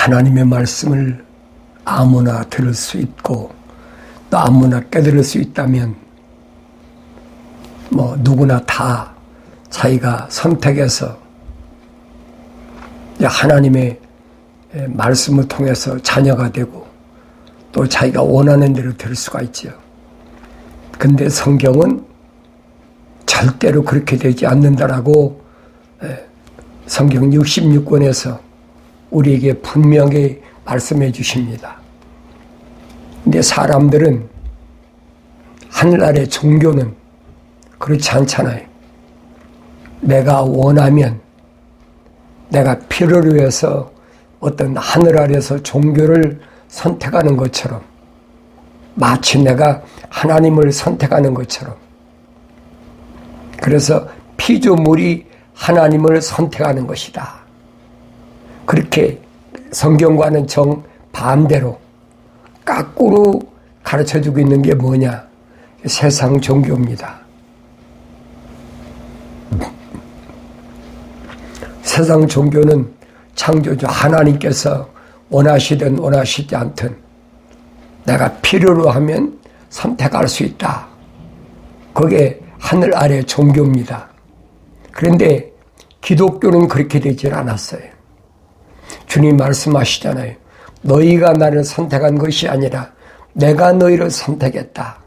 하나님의 말씀을 아무나 들을 수 있고 또 아무나 깨달을 수 있다면 누구나 다 자기가 선택해서 하나님의 말씀을 통해서 자녀가 되고 또 자기가 원하는 대로 될 수가 있죠. 근데 성경은 절대로 그렇게 되지 않는다라고 성경 66권에서 우리에게 분명히 말씀해 주십니다. 근데 사람들은 하늘나라의 종교는 그렇지 않잖아요. 내가 원하면 내가 필요로 해서 어떤 하늘 아래서 종교를 선택하는 것처럼 마치 내가 하나님을 선택하는 것처럼 그래서 피조물이 하나님을 선택하는 것이다. 그렇게 성경과는 정반대로 거꾸로 가르쳐주고 있는 게 뭐냐? 세상 종교입니다. 세상 종교는 창조주 하나님께서 원하시든 원하시지 않든 내가 필요로 하면 선택할 수 있다. 그게 하늘 아래 종교입니다. 그런데 기독교는 그렇게 되질 않았어요. 주님 말씀하시잖아요. 너희가 나를 선택한 것이 아니라 내가 너희를 선택했다.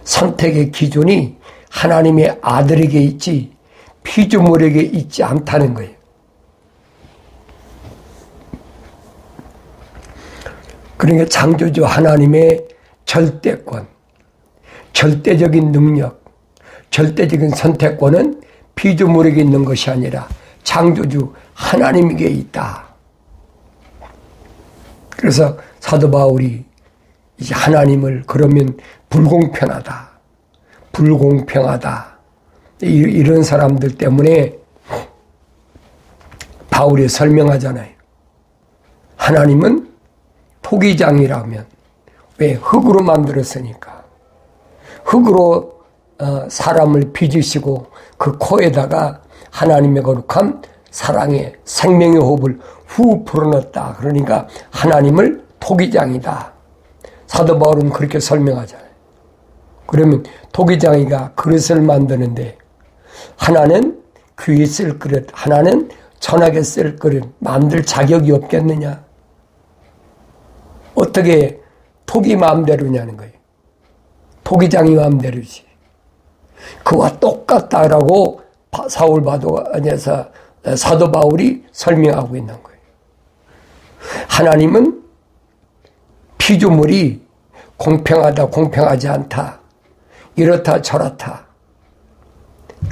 선택의 기준이 하나님의 아들에게 있지 피조물에게 있지 않다는 거예요. 그러니까 창조주 하나님의 절대권, 절대적인 능력, 절대적인 선택권은 피조물에게 있는 것이 아니라 창조주 하나님에게 있다. 그래서 사도 바울이 이제 하나님을 그러면 불공평하다. 불공평하다. 이런 사람들 때문에 바울이 설명하잖아요. 하나님은 토기장이라면 왜? 흙으로 만들었으니까. 흙으로 사람을 빚으시고 그 코에다가 하나님의 거룩한 사랑의 생명의 호흡을 후 불어넣었다. 그러니까 하나님을 토기장이다. 사도 바울은 그렇게 설명하잖아요. 그러면 토기장이가 그릇을 만드는데 하나는 귀에 쓸 그릇, 하나는 천하게 쓸 그릇 만들 자격이 없겠느냐? 어떻게 토기 마음대로냐는 거예요. 토기장이 마음대로지. 그와 똑같다라고 사도 바울이 설명하고 있는 거예요. 하나님은 피조물이 공평하다, 공평하지 않다, 이렇다, 저렇다,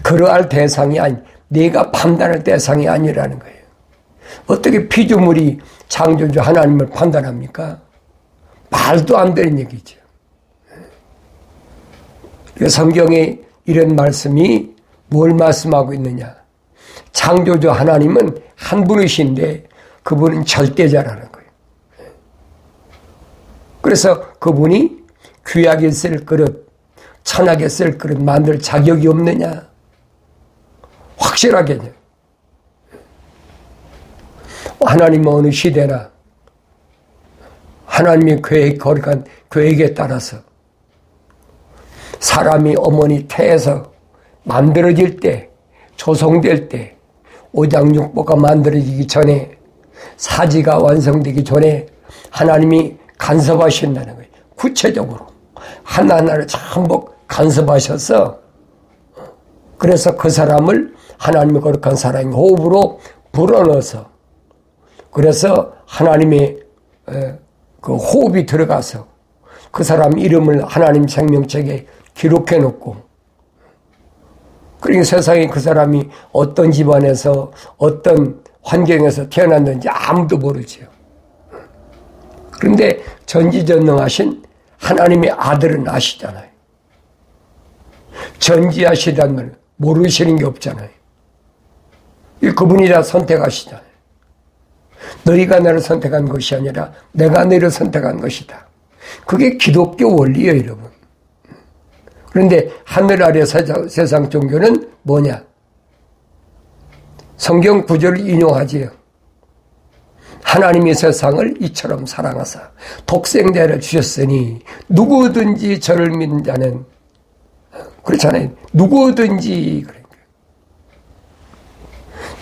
그러할 대상이 내가 판단할 대상이 아니라는 거예요. 어떻게 피조물이 창조주 하나님을 판단합니까? 말도 안 되는 얘기죠. 성경에 이런 말씀이 뭘 말씀하고 있느냐? 창조주 하나님은 한 분이신데 그분은 절대자라는 거예요. 그래서 그분이 귀하게 쓸 그릇, 천하게 쓸 그릇 만들 자격이 없느냐? 확실하게요. 하나님은 어느 시대나 하나님의 거룩한 계획에 따라서 사람이 어머니 태에서 만들어질 때, 조성될 때, 오장육부가 만들어지기 전에, 사지가 완성되기 전에 하나님이 간섭하신다는 거예요. 구체적으로 하나하나를 전부 간섭하셔서 그래서 그 사람을 하나님의 거룩한 사랑의 호흡으로 불어넣어서 그래서 하나님의 그 호흡이 들어가서 그 사람 이름을 하나님 생명책에 기록해 놓고 그러니까 세상에 그 사람이 어떤 집안에서 어떤 환경에서 태어났는지 아무도 모르지요. 그런데 전지전능하신 하나님의 아들은 아시잖아요. 전지하시다는 걸 모르시는 게 없잖아요. 그분이 다 선택하시잖아요. 너희가 나를 선택한 것이 아니라 내가 너희를 선택한 것이다. 그게 기독교 원리예요, 여러분. 그런데 하늘 아래 세상 종교는 뭐냐? 성경 구절을 인용하지요. 하나님이 세상을 이처럼 사랑하사 독생자를 주셨으니 누구든지 저를 믿는 자는, 그렇잖아요. 누구든지, 그러니까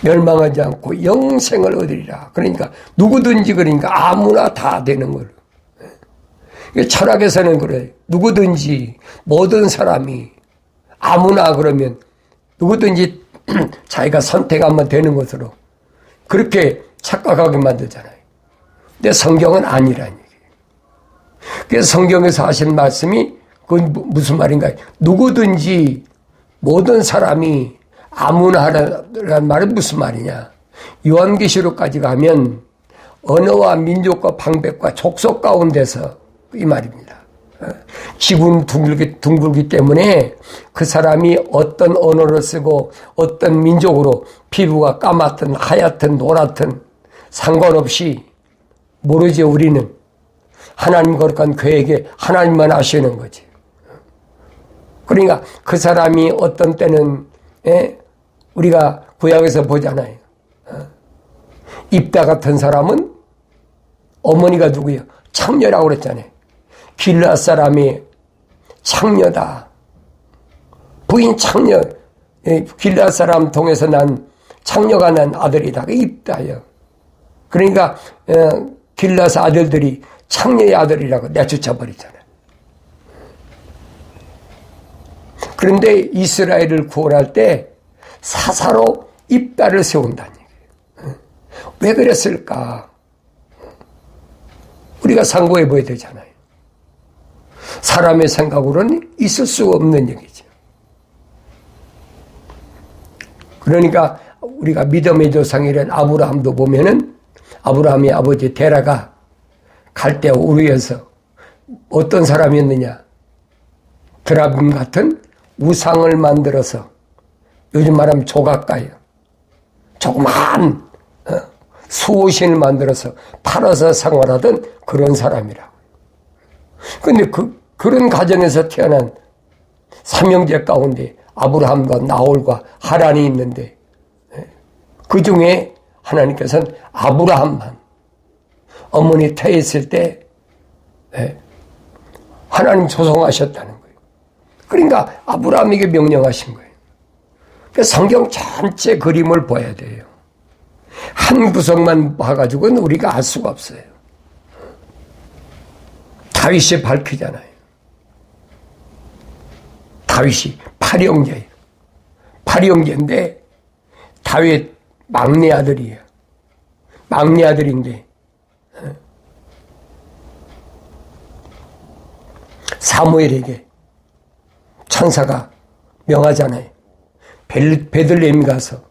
멸망하지 않고 영생을 얻으리라. 그러니까 누구든지, 그러니까 아무나 다 되는 걸로. 철학에서는 그래. 누구든지, 모든 사람이, 아무나, 그러면 누구든지 자기가 선택하면 되는 것으로 그렇게 착각하게 만들잖아요. 근데 성경은 아니라는 얘기예요. 그래서 성경에서 하신 말씀이 그건 무슨 말인가요? 누구든지, 모든 사람이, 아무나 하라는 말은 무슨 말이냐? 요한계시록까지 가면 언어와 민족과 방백과 족속 가운데서 이 말입니다. 지구는 둥글기 때문에 그 사람이 어떤 언어를 쓰고 어떤 민족으로, 피부가 까맣든 하얗든 노랗든 상관없이 모르지. 우리는 하나님 거룩한 계획에 하나님만 아시는 거지. 그러니까 그 사람이 어떤 때는, 우리가 구약에서 보잖아요. 입다 같은 사람은 어머니가 누구예요? 창녀라고 그랬잖아요. 길앗 사람이 창녀다. 부인 창녀, 길앗 사람 통해서 난 창녀가 난 아들이다. 입다요. 그러니까 길앗 아들들이 창녀의 아들이라고 내쫓아버리잖아요. 그런데 이스라엘을 구원할 때 사사로 입다를 세운다는 얘기예요. 왜 그랬을까? 우리가 상고해 봐야 되잖아요. 사람의 생각으로는 있을 수 없는 얘기죠. 그러니까 우리가 믿음의 조상이란 아브라함도 보면은 아브라함의 아버지 데라가 갈대아 우르에서 어떤 사람이었느냐? 드라빔 같은 우상을 만들어서, 요즘 말하면 조각가예요. 조그만 수호신을 만들어서 팔아서 생활하던 그런 사람이라고. 그런데 그런 가정에서 태어난 삼형제 가운데 아브라함과 나홀과 하란이 있는데, 그 중에 하나님께서는 아브라함만 어머니 태했을 때 하나님 조성하셨다는 거예요. 그러니까 아브라함에게 명령하신 거예요. 그러니까 성경 전체 그림을 봐야 돼요. 한 구석만 봐가지고는 우리가 알 수가 없어요. 다윗이 밝히잖아요. 다윗이 8형제예요. 8형제인데 다윗 막내 아들이에요. 막내 아들인데 사무엘에게 천사가 명하잖아요. 베들레헴 가서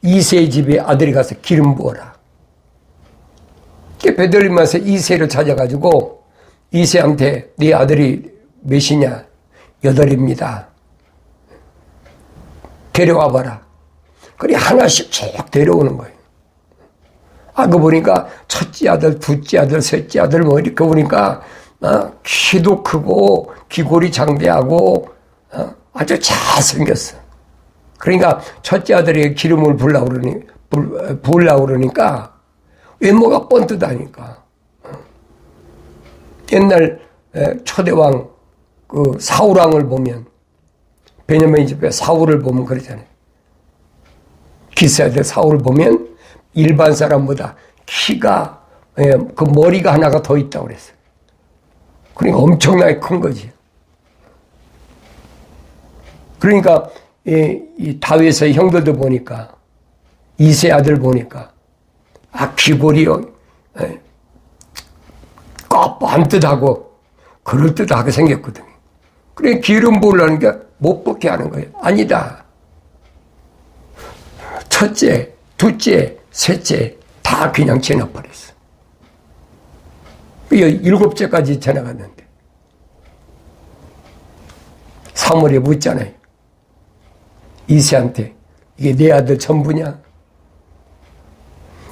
이세 집에 아들이 가서 기름 부어라. 베들레헴 가서 이세를 찾아가지고 이세한테 네 아들이 몇이냐? 8입니다. 데려와 봐라. 그래 하나씩 쭉 데려오는 거예요. 그 보니까 첫째 아들, 둘째 아들, 셋째 아들 뭐 이렇게 보니까 키도 크고 귀골이 장대하고 아주 잘생겼어. 그러니까 첫째 아들에게 기름을 부으려고 그러니까 외모가 뻔뜨다니까. 옛날 초대왕 그 사울왕을 보면, 베냐민 집에 사울을 보면 그러잖아요. 기스아들 사울을 보면 일반 사람보다 키가, 그 머리가 하나가 더 있다고 그랬어요. 그러니까 엄청나게 큰 거지. 그러니까 이 다윗의 형들도 보니까, 이세 아들 보니까 귀골이요, 뻔뜻하고 그럴듯하게 생겼거든요. 그래 기름 부으려니까 못 붓게 하는 거예요. 아니다. 첫째, 둘째, 셋째 다 그냥 지나버렸어. 7째까지 지나갔는데 사무엘이 묻잖아요. 이세한테 이게 내 아들 전부냐?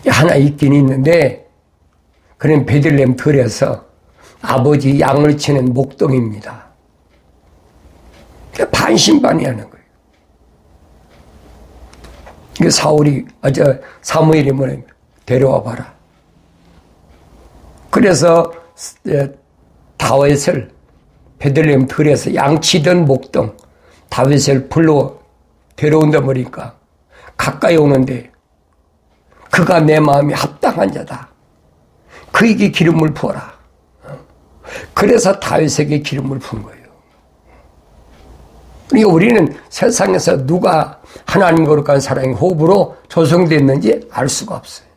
하나 있긴 있는데 그는 베들레헴 들에서 아버지 양을 치는 목동입니다. 반신반의하는 거예요. 이게 사무엘이 뭐래? 데려와 봐라. 그래서 다윗을 베들레헴 들에서 양치던 목동 다윗을 불러 데려온다 보니까 가까이 오는데 그가 내 마음이 합당한 자다. 그에게 기름을 부어라. 그래서 다윗에게 기름을 부은 거예요. 그러니까 우리는 세상에서 누가 하나님 거룩한 사랑의 호흡으로 조성됐는지 알 수가 없어요.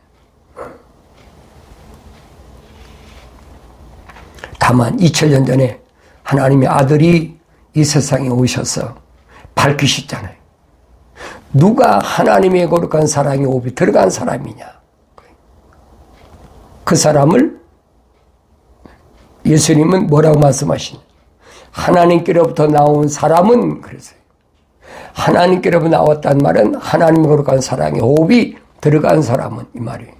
다만 2000년 전에 하나님의 아들이 이 세상에 오셔서 밝히셨잖아요. 누가 하나님의 거룩한 사랑의 호흡이 들어간 사람이냐. 그 사람을 예수님은 뭐라고 말씀하시냐. 하나님께로부터 나온 사람은 그랬어요. 하나님께로부터 나왔다는 말은 하나님의 거룩한 사랑의 호흡이 들어간 사람은 이 말이에요.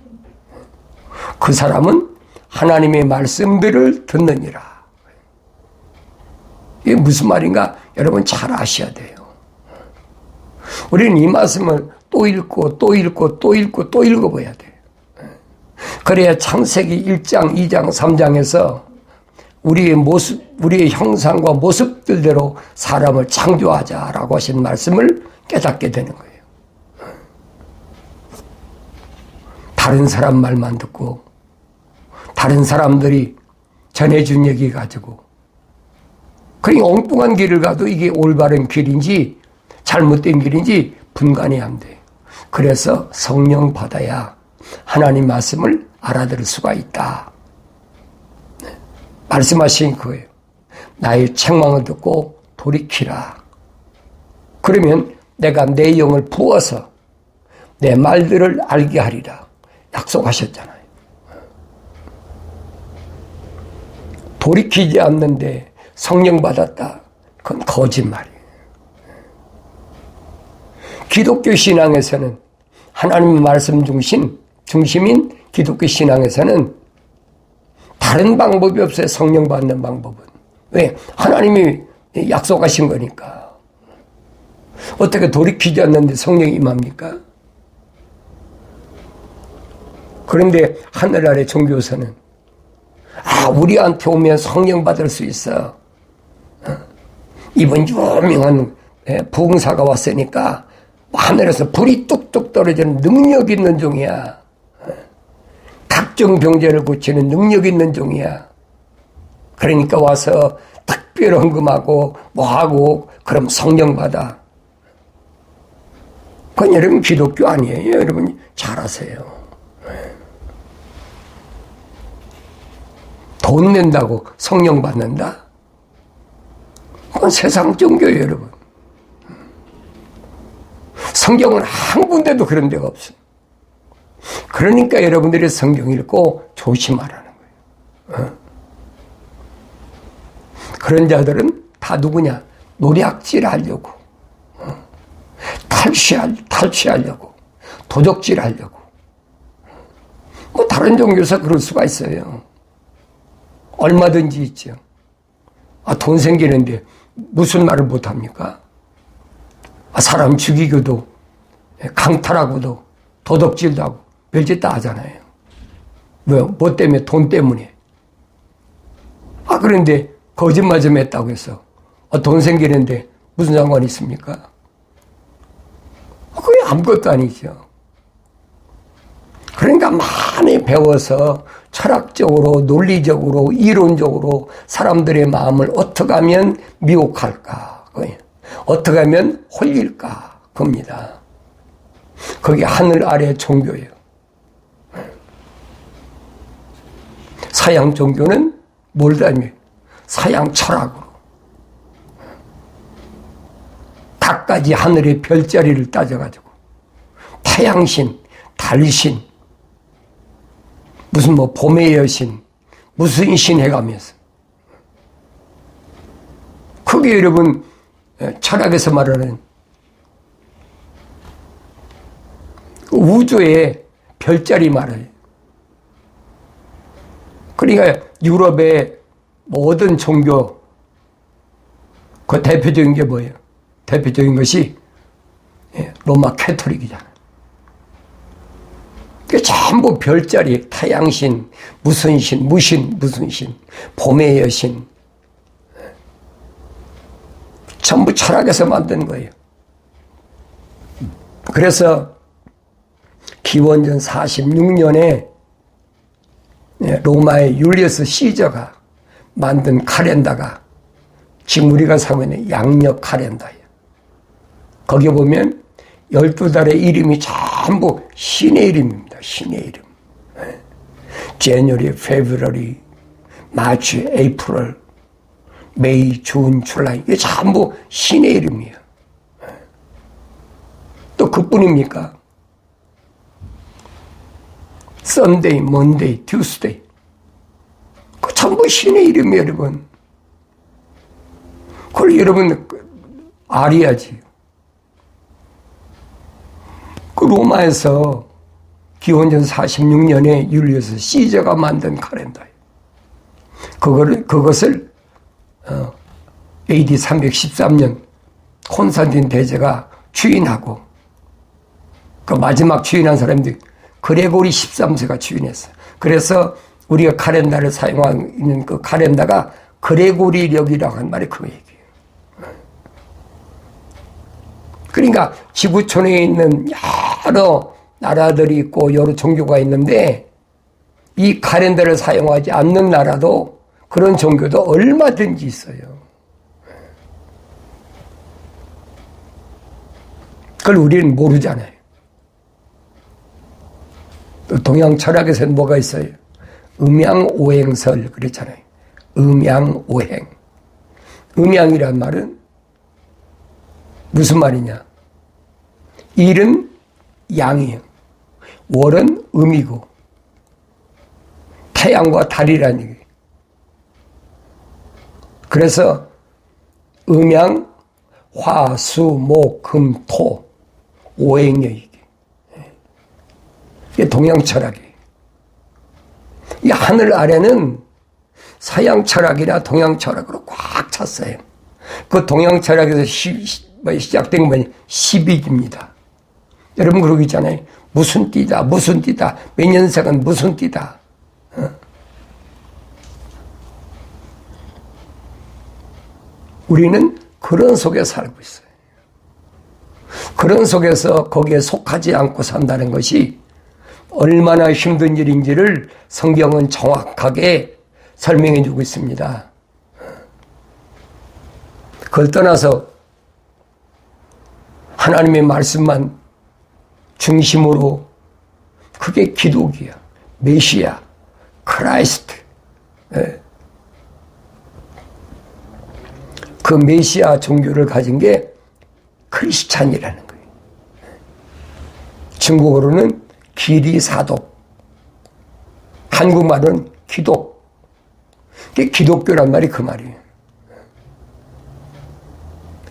그 사람은 하나님의 말씀들을 듣느니라. 이게 무슨 말인가 여러분 잘 아셔야 돼요. 우리는 이 말씀을 또 읽고 또 읽고 또 읽고 또 읽어봐야 돼요. 그래야 창세기 1장, 2장, 3장에서 우리의 모습, 우리의 형상과 모습들대로 사람을 창조하자라고 하신 말씀을 깨닫게 되는 거예요. 다른 사람 말만 듣고 다른 사람들이 전해준 얘기 가지고 그러니까 엉뚱한 길을 가도 이게 올바른 길인지 잘못된 길인지 분간이 안 돼요. 그래서 성령 받아야 하나님 말씀을 알아들을 수가 있다. 말씀하신 거예요. 나의 책망을 듣고 돌이키라. 그러면 내가 내 영을 부어서 내 말들을 알게 하리라. 약속하셨잖아요. 돌이키지 않는데 성령 받았다. 그건 거짓말이에요. 기독교 신앙에서는 하나님 말씀 중심인 기독교 신앙에서는 다른 방법이 없어요. 성령 받는 방법은. 왜? 하나님이 약속하신 거니까. 어떻게 돌이키지 않는데 성령이 임합니까? 그런데 하늘 아래 종교에서는 우리한테 오면 성령 받을 수 있어. 이번 유명한 부흥사가 왔으니까 하늘에서 불이 뚝뚝 떨어지는 능력 있는 종이야. 각종 병제를 고치는 능력 있는 종이야. 그러니까 와서 특별 헌금하고 뭐하고 그럼 성령 받아. 그건 여러분 기독교 아니에요. 여러분 잘 아세요. 돈 낸다고 성령 받는다? 그건 세상 종교예요, 여러분. 성경은 한 군데도 그런 데가 없어요. 그러니까 여러분들이 성경 읽고 조심하라는 거예요. 그런 자들은 다 누구냐? 노략질 하려고, 탈취하려고, 도적질 하려고. 뭐 다른 종교에서 그럴 수가 있어요. 얼마든지 있죠. 돈 생기는데 무슨 말을 못합니까? 사람 죽이고도 강탈하고도 도덕질도 하고 별짓 다 하잖아요. 왜? 뭐 때문에? 돈 때문에. 그런데 거짓말 좀 했다고 해서 돈 생기는데 무슨 상관이 있습니까? 그게 아무것도 아니죠. 그러니까 많이 배워서 철학적으로, 논리적으로, 이론적으로 사람들의 마음을 어떻게 하면 미혹할까? 어떻게 하면 홀릴까? 겁니다. 그게 하늘 아래 종교예요. 서양 종교는 뭘 닮아요? 서양 철학으로. 각가지 하늘의 별자리를 따져가지고 태양신, 달신, 무슨 봄의 여신, 무슨 신 해가면서. 그게 여러분 철학에서 말하는 우주의 별자리 말이에요. 그러니까 유럽의 모든 종교 그 대표적인 게 뭐예요? 대표적인 것이 로마 캐토릭이잖아요. 그 전부 별자리, 타양신, 무슨 신, 무슨 신, 봄의 여신. 전부 철학에서 만든 거예요. 그래서 기원전 46년에 로마의 율리어스 시저가 만든 카렌다가 지금 우리가 사고 있는 양력 카렌다예요. 거기 보면 12달의 이름이 전부 신의 이름입니다. 신의 이름. January, February, March, April, May, June, July. 이게 전부 신의 이름이에요. 또 그뿐입니까? Sunday, Monday, Tuesday. 그 전부 신의 이름이에요, 여러분. 그걸 여러분 알아야지. 그 로마에서 기원전 46년에 율리어스 시저가 만든 카렌다예요. 그것을 AD 313년 콘스탄틴 대제가 주인하고 그 마지막 주인한 사람들이 그레고리 13세가 주인했어요. 그래서 우리가 카렌다를 사용하고 있는 그 카렌다가 그레고리력이라고 한 말이 그 얘기예요. 그러니까 지구촌에 있는 여러 나라들이 있고 여러 종교가 있는데 이 카렌다를 사용하지 않는 나라도 그런 종교도 얼마든지 있어요. 그걸 우리는 모르잖아요. 또 동양 철학에서는 뭐가 있어요? 음양오행설 그랬잖아요. 음양오행. 음양이란 말은 무슨 말이냐? 일은 양이에요. 월은 음이고 태양과 달이라는 얘기예요. 그래서 음양, 화, 수, 목, 금, 토 오행이에요. 이게 동양 철학이에요. 이 하늘 아래는 서양 철학이나 동양 철학으로 꽉 찼어요. 그 동양 철학에서 시작된 건 12기입니다. 여러분 그러고 있잖아요. 무슨 띠다, 무슨 띠다, 몇 년생은 무슨 띠다. 우리는 그런 속에 살고 있어요. 그런 속에서 거기에 속하지 않고 산다는 것이 얼마나 힘든 일인지를 성경은 정확하게 설명해 주고 있습니다. 그걸 떠나서 하나님의 말씀만 중심으로 그게 기독이야. 메시아, 크라이스트. 그 메시아 종교를 가진 게 크리스찬이라는 거예요. 중국어로는 기리사독, 한국말은 기독. 그게 기독교란 말이 그 말이에요.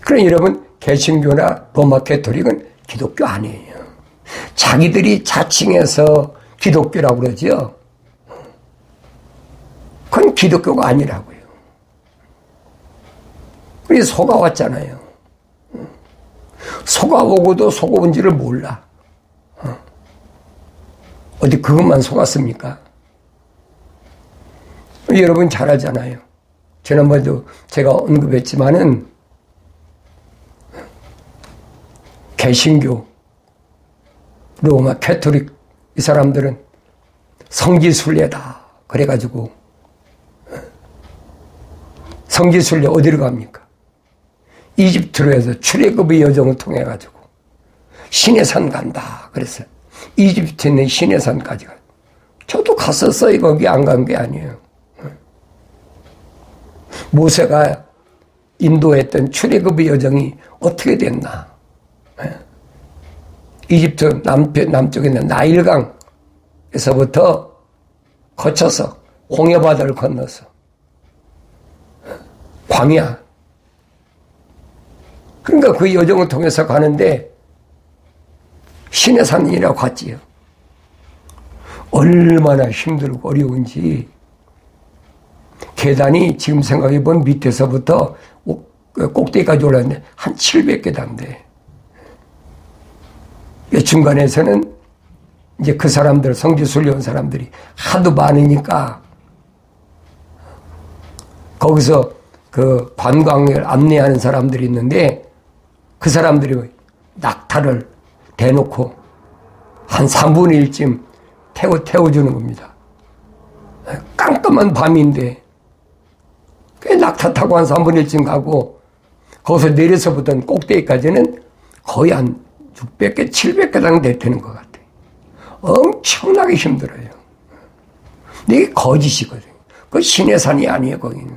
그러니 여러분 개신교나 로마 가톨릭은 기독교 아니에요. 자기들이 자칭해서 기독교라고 그러죠. 그건 기독교가 아니라고요. 우리 속아왔잖아요. 속아오고도 속아온지를 몰라. 어디 그것만 속았습니까? 여러분 잘 알잖아요. 지난번에도 제가 언급했지만은 개신교, 로마 가톨릭 이 사람들은 성지순례다. 그래가지고 성지순례 어디로 갑니까? 이집트로 해서 출애굽의 여정을 통해 가지고 시내산 간다. 그랬어요. 이집트에 있는 시내산까지 가. 저도 갔었어요. 거기 안 간 게 아니에요. 모세가 인도했던 출애굽의 여정이 어떻게 됐나? 이집트 남쪽에 있는 나일강에서부터 거쳐서 홍해바다를 건너서 광야. 그러니까 그 여정을 통해서 가는데 시내산이라고 갔지요. 얼마나 힘들고 어려운지 계단이 지금 생각해보면 밑에서부터 꼭대기까지 올랐는데 한 700계단 돼. 중간에서는 이제 그 사람들, 성지순례 온 사람들이 하도 많으니까 거기서 그 관광을 안내하는 사람들이 있는데 그 사람들이 낙타를 대놓고 한 3분의 1쯤 태워주는 겁니다. 깜깜한 밤인데 낙타 타고 한 3분의 1쯤 가고 거기서 내려서부터는 꼭대기까지는 거의 한 600개, 700개당 되는 것 같아요. 엄청나게 힘들어요. 근데 이게 거짓이거든요. 그 신의 산이 아니에요, 거기는.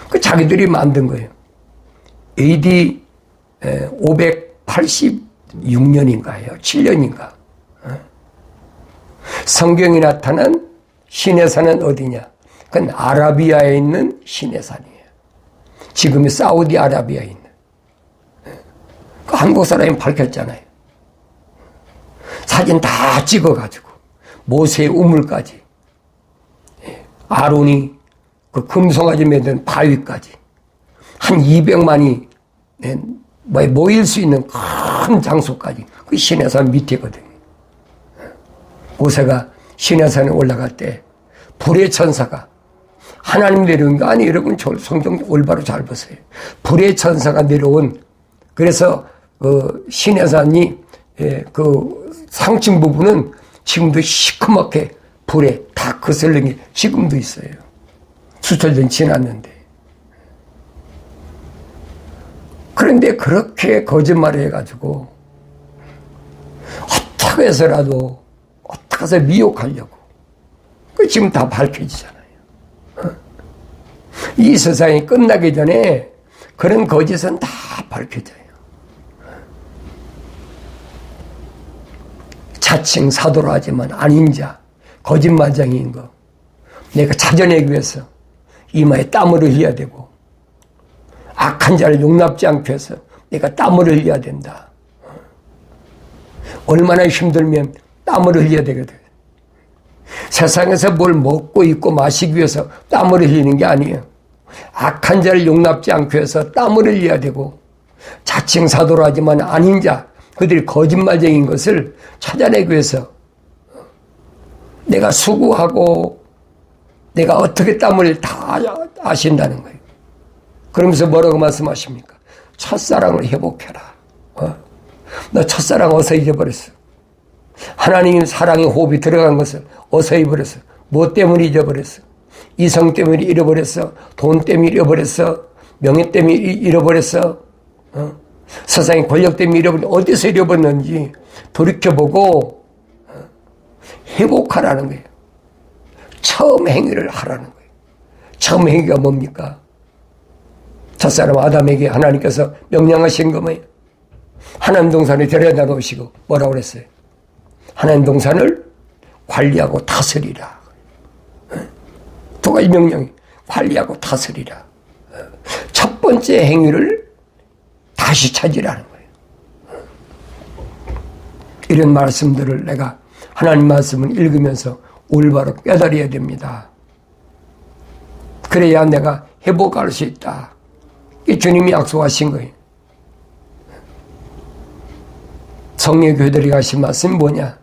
그 자기들이 만든 거예요. AD 586년인가요? 7년인가? 성경이 나타난 신의 산은 어디냐? 그건 아라비아에 있는 신의 산이에요. 지금의 사우디아라비아에 있는. 그 한국 사람이 밝혔잖아요. 사진 다 찍어가지고 모세의 우물까지 아론이 그 금송아지 만든 바위까지 한 200만이 모일 수 있는 큰 장소까지 그 시내산 밑이거든요. 모세가 시내산에 올라갈 때 불의 천사가 하나님 내려온 거 아니 여러분 성경 올바로 잘 보세요. 불의 천사가 내려온 그래서 그 시내산이 그 상층 부분은 지금도 시커멓게 불에 다 거슬린 게 지금도 있어요. 수천 년 지났는데. 그런데 그렇게 거짓말을 해가지고 어떻게 해서라도 어떻게 해서 미혹하려고. 그 지금 다 밝혀지잖아요. 이 세상이 끝나기 전에 그런 거짓은 다 밝혀져요. 자칭 사도로 하지만 아닌 자, 거짓말쟁이인 거. 내가 찾아내기 위해서 이마에 땀을 흘려야 되고 악한 자를 용납지 않기 위해서 내가 땀을 흘려야 된다. 얼마나 힘들면 땀을 흘려야 되거든. 세상에서 뭘 먹고 입고 마시기 위해서 땀을 흘리는 게 아니에요. 악한 자를 용납지 않기 위해서 땀을 흘려야 되고 자칭 사도로 하지만 아닌 자, 그들이 거짓말쟁인 것을 찾아내기 위해서 내가 수고하고 내가 어떻게 땀을 다 아신다는 거예요. 그러면서 뭐라고 말씀하십니까? 첫사랑을 회복해라. 너 첫사랑 어서 잊어버렸어. 하나님 사랑의 호흡이 들어간 것을 어서 잊어버렸어. 뭐 때문에 잊어버렸어? 이성 때문에 잃어버렸어? 돈 때문에 잃어버렸어? 명예 때문에 잃어버렸어? 세상의 권력 때문에 잃어버렸는지 어디서 잃어버렸는지 돌이켜보고 회복하라는 거예요. 처음 행위를 하라는 거예요. 처음 행위가 뭡니까? 첫사람 아담에게 하나님께서 명령하신 거 뭐예요? 하나님 동산에 데려다 놓으시고 뭐라고 그랬어요? 하나님 동산을 관리하고 다스리라. 두 가지 명령이 관리하고 다스리라. 첫 번째 행위를 다시 찾으라는 거예요. 이런 말씀들을 내가 하나님 말씀을 읽으면서 올바로 깨달아야 됩니다. 그래야 내가 회복할 수 있다. 이 주님이 약속하신 거예요. 성령 교회들이 하신 말씀이 뭐냐?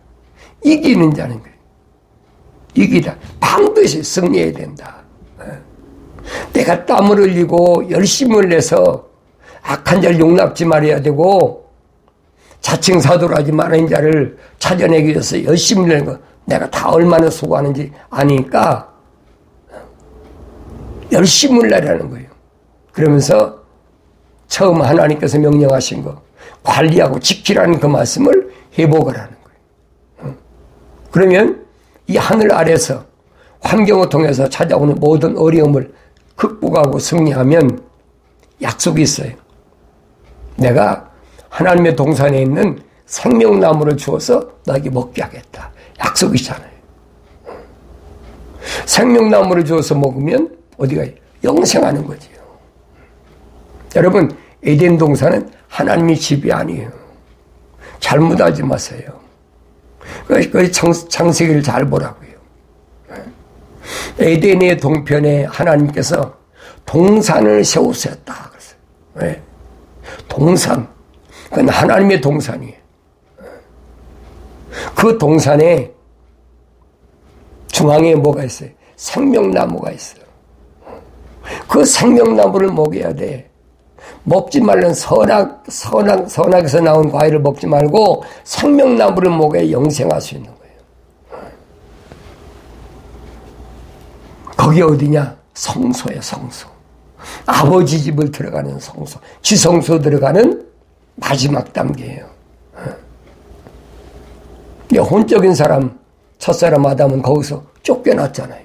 이기는 자는 거예요. 이기다. 반드시 승리해야 된다. 내가 땀을 흘리고 열심을 내서 악한 자를 용납지 말아야 되고 자칭 사도로 하지 말아야 자를 찾아내기 위해서 열심히 내는 거 내가 다 얼마나 수고하는지 아니까 열심을 내라는 거예요. 그러면서 처음 하나님께서 명령하신 거 관리하고 지키라는 그 말씀을 회복을 하는 거예요. 그러면 이 하늘 아래서 환경을 통해서 찾아오는 모든 어려움을 극복하고 승리하면 약속이 있어요. 내가 하나님의 동산에 있는 생명나무를 주어서 너에게 먹게 하겠다. 약속이잖아요. 생명나무를 주어서 먹으면 어디가 영생하는 거지요. 여러분, 에덴 동산은 하나님의 집이 아니에요. 잘못하지 마세요. 그 창세기를 잘 보라고요. 에덴의 동편에 하나님께서 동산을 세우셨다. 왜? 동산. 그건 하나님의 동산이에요. 그 동산에 중앙에 뭐가 있어요? 생명나무가 있어요. 그 생명나무를 먹여야 돼. 먹지 말는 선악에서 나온 과일을 먹지 말고 생명나무를 먹어야 영생할 수 있는 거예요. 거기 어디냐? 성소예요, 성소. 아버지 집을 들어가는 성소. 지성소 들어가는 마지막 단계예요. 혼적인 사람, 첫사람 아담은 거기서 쫓겨났잖아요.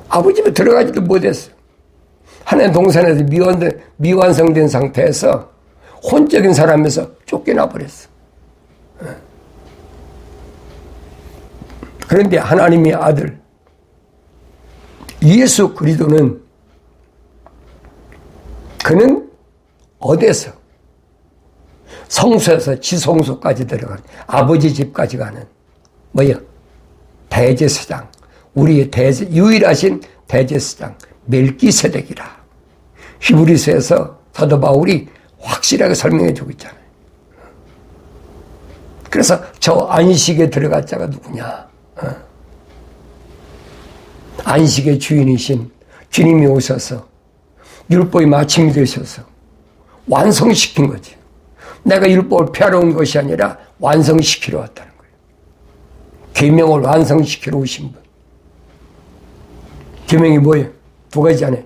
아버지 집에 들어가지도 못했어요. 하나님 동산에서 미완성된 상태에서 혼적인 사람에서 쫓겨나 버렸어. 그런데 하나님의 아들 예수 그리스도는 그는 어디에서 성소에서 지성소까지 들어가는 아버지 집까지 가는 뭐야? 대제사장, 우리의 유일하신 대제사장 멜기세덱이라. 히브리서에서 사도 바울이 확실하게 설명해 주고 있잖아요. 그래서 저 안식에 들어갈 자가 누구냐? 안식의 주인이신 주님이 오셔서 율법의 마침이 되셔서 완성시킨 거지. 내가 율법을 폐하러 온 것이 아니라 완성시키러 왔다는 거예요. 계명을 완성시키러 오신 분. 계명이 뭐예요? 두 가지잖아요.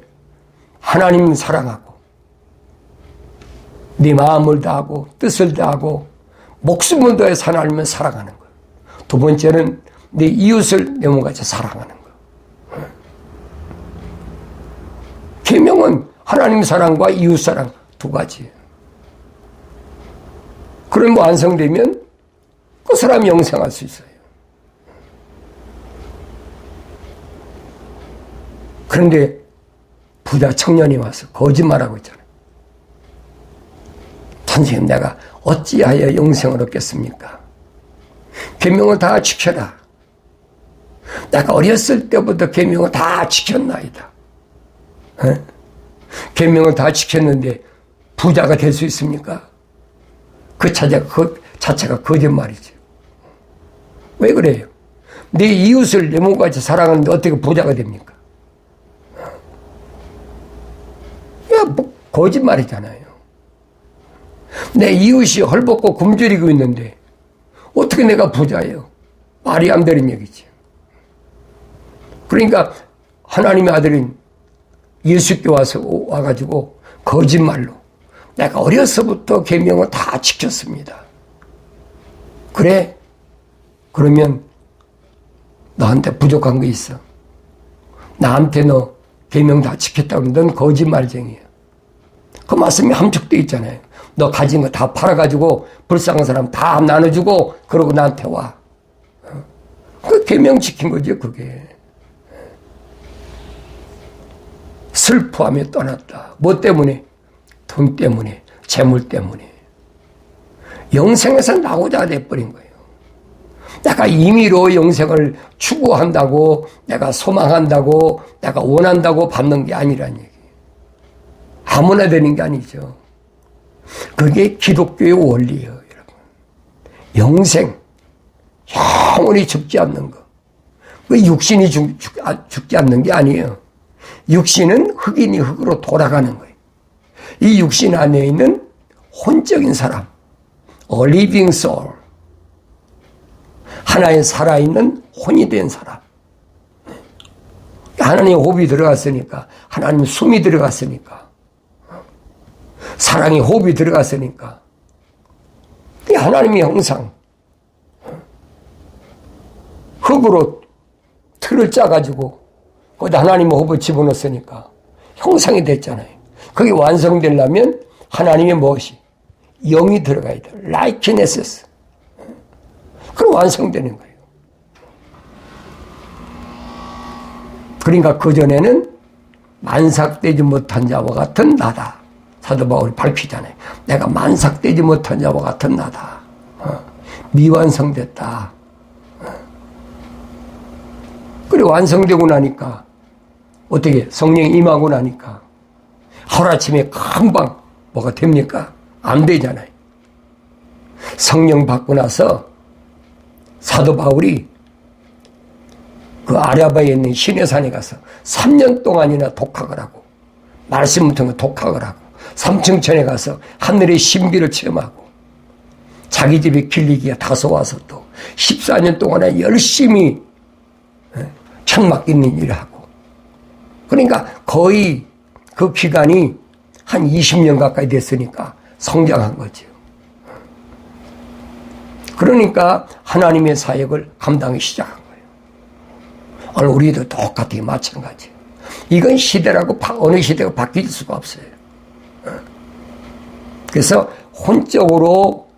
하나님 사랑하고 네 마음을 다하고 뜻을 다하고 목숨을 다해서 하나님을 사랑하는 거예요. 두 번째는 네 이웃을 내 몸같이 사랑하는 거예요. 계명은 하나님 사랑과 이웃 사랑 두 가지예요. 그럼 완성되면 그 사람이 영생할 수 있어요. 그런데 부자 청년이 와서 거짓말하고 있잖아요. 선생님, 내가 어찌하여 영생을 얻겠습니까? 계명을 다 지켜라. 내가 어렸을 때부터 계명을 다 지켰나이다. 계명을 다 지켰는데 부자가 될 수 있습니까? 그 자체가 거짓말이죠. 왜 그래요? 내 이웃을 내 몸같이 사랑하는데 어떻게 부자가 됩니까? 뭐 거짓말이잖아요. 내 이웃이 헐벗고 굶주리고 있는데 어떻게 내가 부자예요? 말이 안 되는 얘기지. 그러니까 하나님의 아들인 예수께 와가지고 거짓말로 내가 어려서부터 계명을 다 지켰습니다. 그래? 그러면 너한테 부족한 거 있어. 나한테 너 계명 다 지켰다고 하면 넌 거짓말쟁이야. 그 말씀이 함축되어 있잖아요. 너 가진 거 다 팔아가지고 불쌍한 사람 다 나눠주고 그러고 나한테 와. 그 계명 지킨 거죠, 그게. 슬퍼하며 떠났다. 뭐 때문에? 돈 때문에, 재물 때문에. 영생에서 나오자 돼버린 거예요. 내가 임의로 영생을 추구한다고, 내가 소망한다고, 내가 원한다고 받는 게 아니란 얘기예요. 아무나 되는 게 아니죠. 그게 기독교의 원리예요, 여러분. 영생, 영원히 죽지 않는 거. 그 육신이 죽지 않는 게 아니에요. 육신은 흙이니 흙으로 돌아가는 거예요. 이 육신 안에 있는 혼적인 사람, a living soul, 하나의 살아있는 혼이 된 사람. 하나님의 호흡이 들어갔으니까, 하나님의 숨이 들어갔으니까, 사랑의 호흡이 들어갔으니까, 하나님의 형상, 흙으로 틀을 짜가지고 거기다 하나님의 호흡을 집어넣었으니까 형상이 됐잖아요. 그게 완성되려면 하나님의 무엇이? 영이 들어가야 돼요. likenesses. 그럼 완성되는 거예요. 그러니까 그전에는 만삭되지 못한 자와 같은 나다. 사도 바울이 밝히잖아요. 내가 만삭되지 못한 자와 같은 나다. 미완성됐다. 그리고 완성되고 나니까 어떻게 성령이 임하고 나니까 하루아침에 금방 뭐가 됩니까? 안 되잖아요. 성령 받고 나서 사도 바울이 그 아라바에 있는 시내산에 가서 3년 동안이나 독학을 하고 말씀을 통해 독학을 하고 삼층천에 가서 하늘의 신비를 체험하고 자기 집에 길리기가 다소 와서 또 14년 동안에 열심히 천 맡기는 일을 하고 그러니까 거의 그 기간이 한 20년 가까이 됐으니까 성장한 거죠. 그러니까 하나님의 사역을 감당하기 시작한 거예요. 오늘 우리도 똑같이 마찬가지예요. 이건 시대라고 어느 시대가 바뀔 수가 없어요. 그래서 혼적으로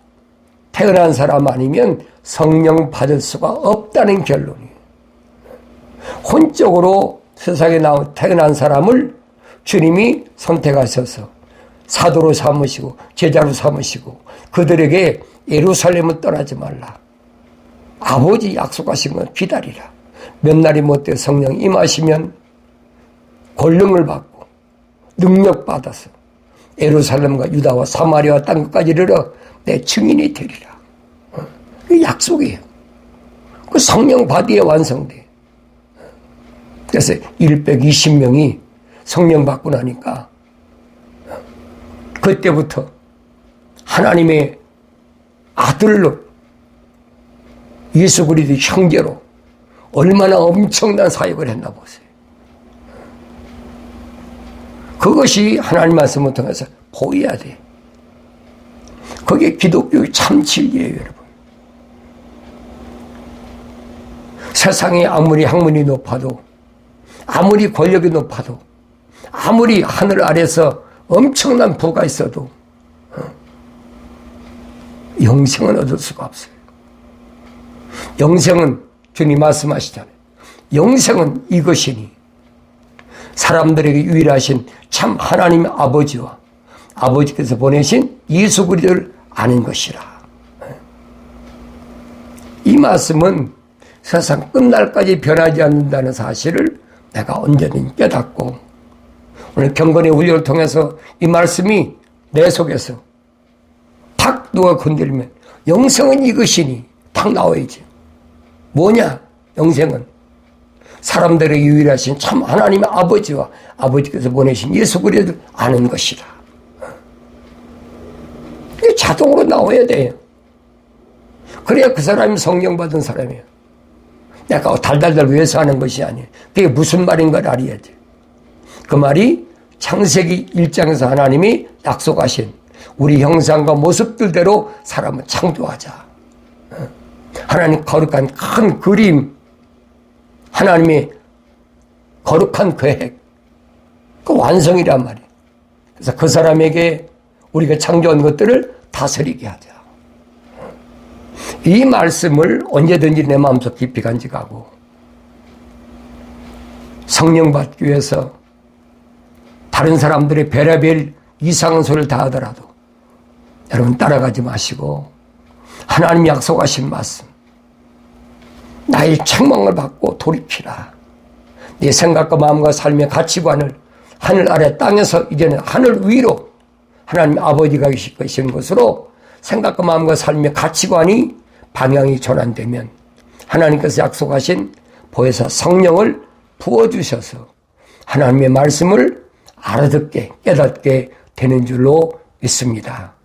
태어난 사람 아니면 성령 받을 수가 없다는 결론이에요. 혼적으로 세상에 태어난 사람을 주님이 선택하셔서 사도로 삼으시고 제자로 삼으시고 그들에게 예루살렘을 떠나지 말라. 아버지 약속하신 건 기다리라. 몇 날이 못돼 성령 임하시면 권능을 받고 능력 받아서 예루살렘과 유다와 사마리아 땅끝까지 이르러 내 증인이 되리라. 그 약속이에요. 그 성령 받기에 완성돼. 그래서 120명이 성령 받고 나니까 그때부터 하나님의 아들로 예수 그리스도 형제로 얼마나 엄청난 사역을 했나 보세요. 그것이 하나님 말씀을 통해서 보여야 돼. 그게 기독교의 참 진리예요, 여러분. 세상에 아무리 학문이 높아도 아무리 권력이 높아도 아무리 하늘 아래서 엄청난 부가 있어도 영생은 얻을 수가 없어요. 영생은 주님 말씀하시잖아요. 영생은 이것이니 사람들에게 유일하신 참 하나님의 아버지와 아버지께서 보내신 예수 그리스도를 아는 것이라. 이 말씀은 세상 끝날까지 변하지 않는다는 사실을 내가 언제든 깨닫고 오늘 경건의 훈련을 통해서 이 말씀이 내 속에서 탁 누가 건드리면 영생은 이것이니 탁 나와야지. 뭐냐? 영생은 사람들에게 유일하신 참 하나님의 아버지와 아버지께서 보내신 예수 그리스도를 아는 것이라. 이게 자동으로 나와야 돼요. 그래야 그 사람이 성령 받은 사람이에요. 내가 달달달 외워서 하는 것이 아니에요. 그게 무슨 말인 걸 알아야지. 그 말이 창세기 1장에서 하나님이 약속하신 우리 형상과 모습들대로 사람을 창조하자. 하나님 거룩한 큰 그림, 하나님의 거룩한 계획, 그 완성이란 말이에요. 그래서 그 사람에게 우리가 창조한 것들을 다스리게 하자. 이 말씀을 언제든지 내 마음속 깊이 간직하고 성령 받기 위해서 다른 사람들의 별의별 이상한 소리를 다 하더라도 여러분 따라가지 마시고 하나님 약속하신 말씀 나의 책망을 받고 돌이키라. 네 생각과 마음과 삶의 가치관을 하늘 아래 땅에서 이제는 하늘 위로 하나님 아버지가 계신 것으로 생각과 마음과 삶의 가치관이 방향이 전환되면 하나님께서 약속하신 보혜사 성령을 부어주셔서 하나님의 말씀을 알아듣게 깨닫게 되는 줄로 믿습니다.